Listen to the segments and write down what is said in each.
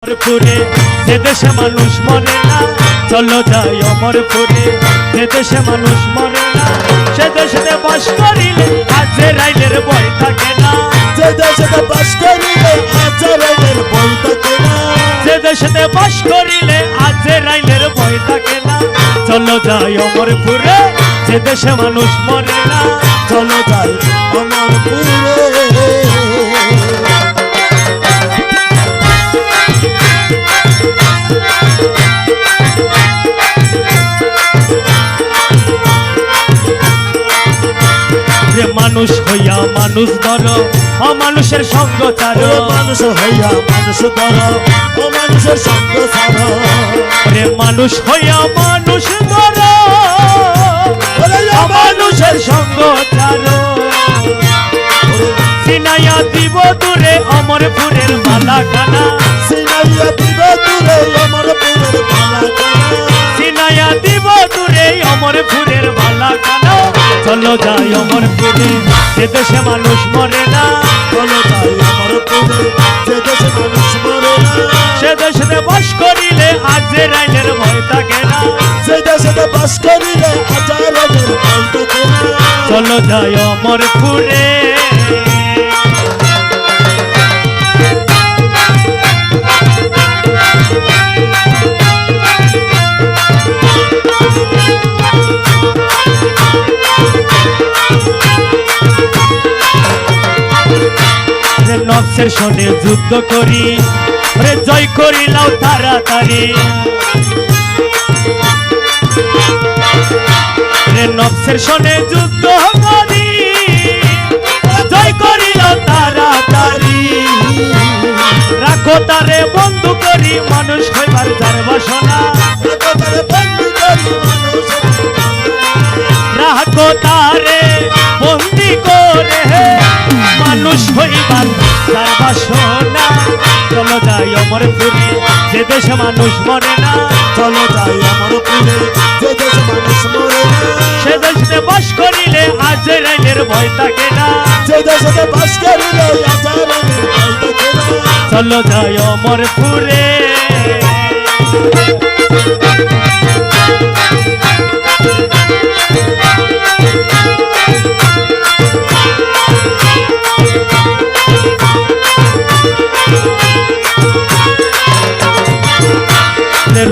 অমরপুরে যে দেশে মানুষ মরে না, চলো যাই অমরপুরে যে দেশে মানুষ মরে না। সে দেশে বাস করিলে আজরাইলের ভয় থাকে না, যে দেশেতে বাস করিলে আজরাইলের ভয় থাকে না, যে দেশে বাস করিলে আজরাইলের ভয় থাকে না। চলো যাই অমরপুরে যে দেশে মানুষ মরে না, চলো যাই অমরপুরে। মানুষ হইয়া মানুষ ধরো, অমানুষের সঙ্গ ছাড়ো। মানুষ হইয়া মানুষ ধরো, অমানুষের সঙ্গ ছাড়ো। মানুষ হইয়া মানুষ ধরো, অমানুষের সঙ্গ ছাড়ো। সিনাইয়া দিব দূরে অমরপুরের মালাখানা, সিনাইয়া দিব দূরে অমরপুরের মালাখানা, সিনাইয়া দিব দূরে অমরপুরের মালাখানা। চলো যাই অমরপুরে যে দেশে মানুষ মরে না, চলো যাই অমরপুরে যে দেশে মানুষ মরে না। সে দেশে বাস করিলে আজরাইলের ভয় থাকে না, যে দেশে বাস করিলে আজরাইলের ভয় থাকে না। চলো যাই অমরপুরে। নফসের সনে যুদ্ধ করি, জয় করিলাও তাড়াতাড়ি। নফসের সনে যুদ্ধ করি, জয় করিলাও তাড়াতাড়ি। রাখো তারে বন্ধু করি, মানুষ হইবার যার বাসনা। রাখো তারে বন্দি করে, মানুষ হইবার যার বাসনা। চলো যাই অমরপুরে যে দেশে মানুষ মরে না, চলো যাই অমরপুরে যে দেশে মানুষ মরে না। সে দেশে বাস করিলে আজরাইলের ভয় থাকে না, যে দেশে বাস করিলে আজরাইলের ভয় থাকে না। চলো যাই অমরপুরে।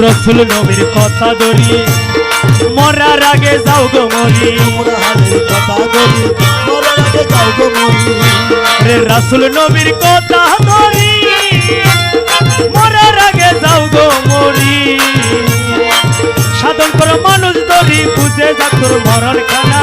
রসুল নবীর কথা ধরি, মরার আগে যাও গো মরি। রসুল নবীর কথা ধরি, মরার আগে যাও গো মরি। সাধন করো মানুষ ধরি, বুঝে যা তোর মরণ খানা।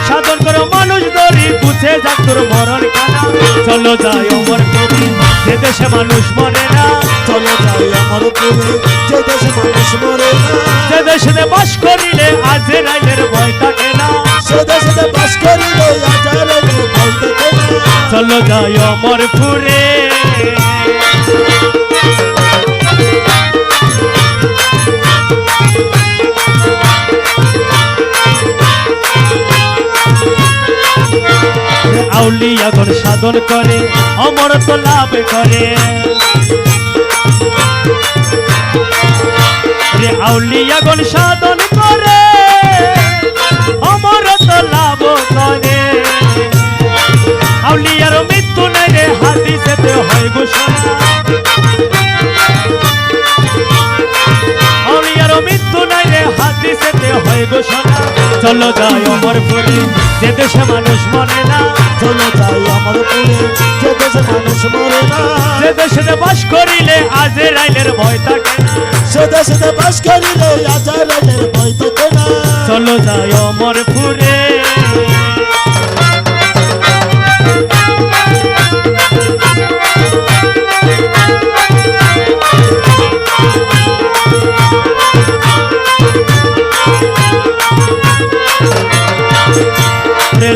সাধন করো মানুষ ধরি, বুঝে যা তোর মরণ খানা। চলো যাই অমরপুরে যে দেশে মানুষ মরে না, চলো যাই অমরপুরে যে দেশে মানুষ মরে না। যে দেশে বাস করিলে আজরাইলের ভয় থাকে না, সে দেশে বাস করিলে আজরাইলের ভয় থাকে না। চলো যাই অমরপুরে। আউলিয়াগণ সাধন করে, অমরত্ব লাভ করে। আউলিয়াগণ সাধন করে, অমরত্ব লাভ করে। আউলিয়ার মৃত্যু নাই রে, হাদিসেতে হয় ঘোষণা। আউলিয়ার মৃত্যু নাই রে, হাদিসেতে হয় ঘোষণা। চলো যাই অমরপুরে যে দেশে মানুষ মরে না, চলো যাই অমরপুরে যে দেশে মানুষ মরে না। যে দেশে বাস করিলে আজরাইলের ভয় থাকে না, সে দেশে বাস করিলে আজরাইলের ভয় থাকে না। চলো যাই অমরপুরে।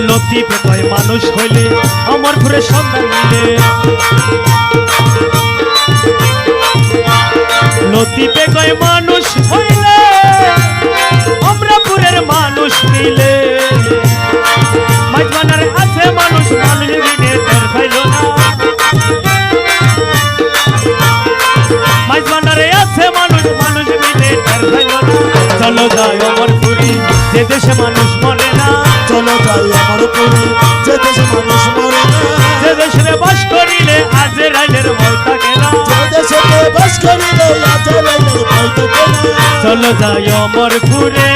লতিফে কয় মানুষ হইলে অমরপুরে সন্ধান মিলে। লতিফে কয় মানুষ হইলে অমরপুরের মানুষ মিলে। মাঝবানার আছে মানুষ, মানুষ বিনে টের পাইল না। চলো যাই অমরপুরে যে দেশে মানুষ মরে না চলো যাই অমরপুরে যে দেশে মানুষ মরে না যে দেশে বাস করিলে আজরাইলের ভয় থাকে না যে দেশে বাস করিলে আজরাইলের ভয় থাকে না চলো যাই অমরপুরে